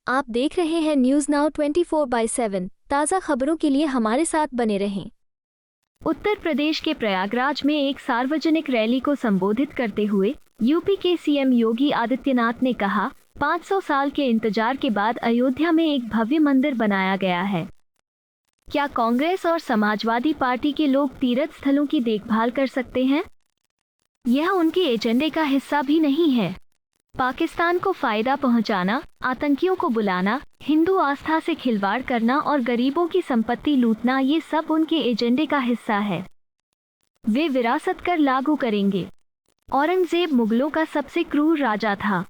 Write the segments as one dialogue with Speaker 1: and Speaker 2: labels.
Speaker 1: आप देख रहे हैं न्यूज़ नाउ 24/7। ताज़ा खबरों के लिए हमारे साथ बने रहें। उत्तर प्रदेश के प्रयागराज में एक सार्वजनिक रैली को संबोधित करते हुए यूपी के सीएम योगी आदित्यनाथ ने कहा, 500 साल के इंतजार के बाद अयोध्या में एक भव्य मंदिर बनाया गया है। क्या कांग्रेस और समाजवादी पार्टी के लोग तीर्थ स्थलों की देखभाल कर सकते हैं? यह उनके एजेंडे का हिस्सा भी नहीं है। पाकिस्तान को फायदा पहुंचाना, आतंकियों को बुलाना, हिंदू आस्था से खिलवाड़ करना और गरीबों की संपत्ति लूटना, ये सब उनके एजेंडे का हिस्सा है। वे विरासत कर लागू करेंगे। औरंगजेब मुगलों का सबसे क्रूर राजा था।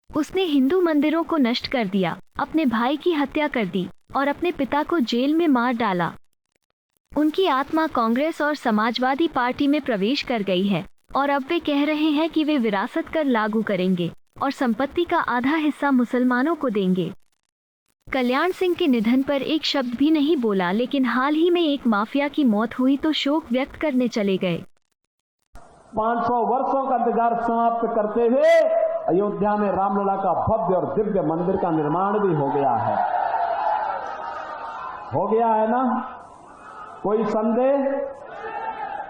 Speaker 1: उसने हिंदू मंदिरों को नष्ट कर दिया, अपने भाई की हत्या कर दी और अपने पिता को जेल में मार डाला। उनकी आत्मा कांग्रेस और समाजवादी पार्टी में प्रवेश कर गई है और अब वे कह रहे हैं कि वे विरासत कर लागू करेंगे और संपत्ति का आधा हिस्सा मुसलमानों को देंगे। कल्याण सिंह के निधन पर एक शब्द भी नहीं बोला, लेकिन हाल ही में एक माफिया की मौत हुई तो शोक व्यक्त करने चले गए।
Speaker 2: 500 वर्षों का इंतजार समाप्त करते हुए अयोध्या में रामलला का भव्य और दिव्य मंदिर का निर्माण भी हो गया है ना? कोई संदेह?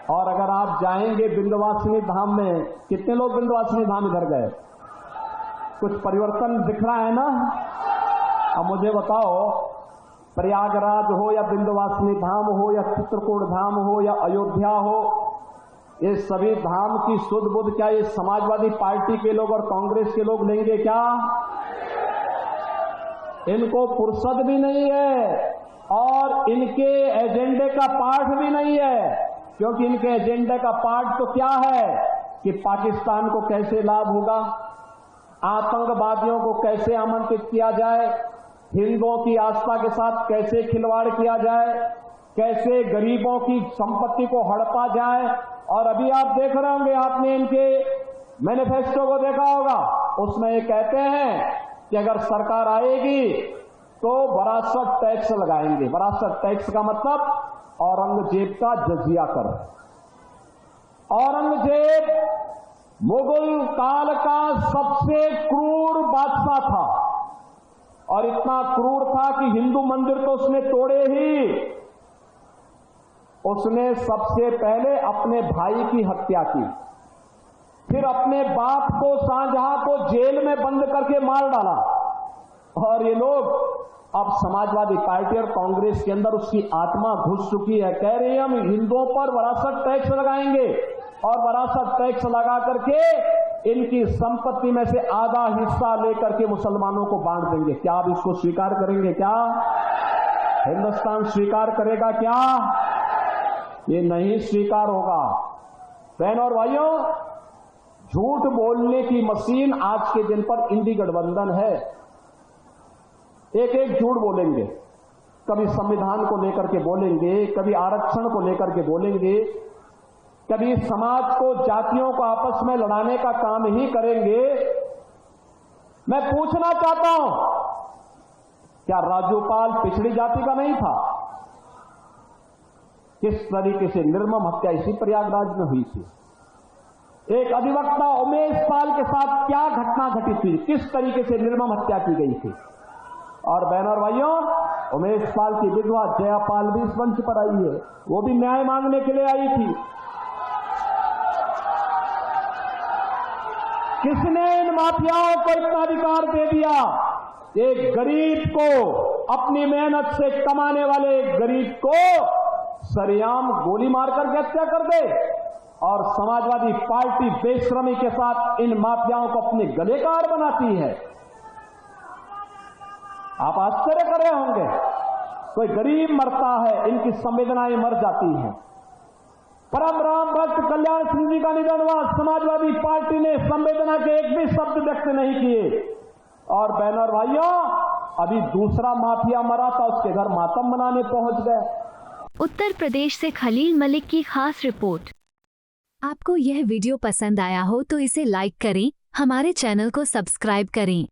Speaker 2: और अगर आप जाएंगे विंध्यवासिनी धाम में, कितने लोग विंध्यवासिनी धाम इधर गए? कुछ परिवर्तन दिख रहा है ना? अब मुझे बताओ, प्रयागराज हो या विंध्यवासिनी धाम हो या चित्रकूट धाम हो या अयोध्या हो, ये सभी धाम की सुध बुध क्या ये समाजवादी पार्टी के लोग और कांग्रेस के लोग लेंगे क्या? इनको फुर्सत भी नहीं है और इनके एजेंडे का पाठ भी नहीं है, क्योंकि इनके एजेंडे का पाठ तो क्या है कि पाकिस्तान को कैसे लाभ होगा, आतंकवादियों को कैसे आमंत्रित किया जाए, हिंदुओं की आस्था के साथ कैसे खिलवाड़ किया जाए, कैसे गरीबों की संपत्ति को हड़पा जाए। और अभी आप देख रहे होंगे, आपने इनके मैनिफेस्टो को देखा होगा, उसमें ये कहते हैं कि अगर सरकार आएगी तो वरासत टैक्स लगाएंगे। वरासत टैक्स का मतलब औरंगजेब का जजिया कर। औरंगजेब मुगल काल का सबसे क्रूर बादशाह था और इतना क्रूर था कि हिंदू मंदिर तो उसने तोड़े ही, उसने सबसे पहले अपने भाई की हत्या की, फिर अपने बाप को शाहजहां को जेल में बंद करके मार डाला। और ये लोग अब समाजवादी पार्टी और कांग्रेस के अंदर उसकी आत्मा घुस चुकी है। कह रही है हम हिंदुओं पर वरासत टैक्स लगाएंगे और वरासत टैक्स लगा करके इनकी संपत्ति में से आधा हिस्सा लेकर के मुसलमानों को बांट देंगे। क्या आप इसको स्वीकार करेंगे? क्या हिंदुस्तान स्वीकार करेगा? क्या ये नहीं स्वीकार होगा। बहनों और भाइयों, झूठ बोलने की मशीन आज के दिन पर इंडी गठबंधन है। एक एक झूठ बोलेंगे, कभी संविधान को लेकर के बोलेंगे, कभी आरक्षण को लेकर के बोलेंगे, कभी समाज को, जातियों को आपस में लड़ाने का काम ही करेंगे। मैं पूछना चाहता हूं, क्या राजूपाल पिछड़ी जाति का नहीं था? किस तरीके से निर्मम हत्या इसी प्रयागराज में हुई थी। एक अधिवक्ता उमेश पाल के साथ क्या घटना घटित हुई, किस तरीके से निर्मम हत्या की गई थी। और बहनों और भाइयों, उमेश पाल की विधवा जयापाल भी इस मंच पर आई है, वो भी न्याय मांगने के लिए आई थी। किसने इन माफियाओं को इतना अधिकार दे दिया? एक गरीब को, अपनी मेहनत से कमाने वाले एक गरीब को सरेआम गोली मारकर हत्या कर दे और समाजवादी पार्टी बेशर्मी के साथ इन माफियाओं को अपने गले का हार बनाती है। आप आश्चर्य कर रहे होंगे, कोई गरीब मरता है, इनकी संवेदनाएं मर जाती हैं। परम राम भक्त कल्याण सिंह जी का निधन हुआ, समाजवादी पार्टी ने संवेदना के एक भी शब्द व्यक्त नहीं किए। और बहनों और भाइयों, अभी दूसरा माफिया मरा था, उसके घर मातम मनाने पहुंच गए।
Speaker 1: उत्तर प्रदेश से खलील मलिक की खास रिपोर्ट। आपको यह वीडियो पसंद आया हो तो इसे लाइक करें, हमारे चैनल को सब्सक्राइब करें।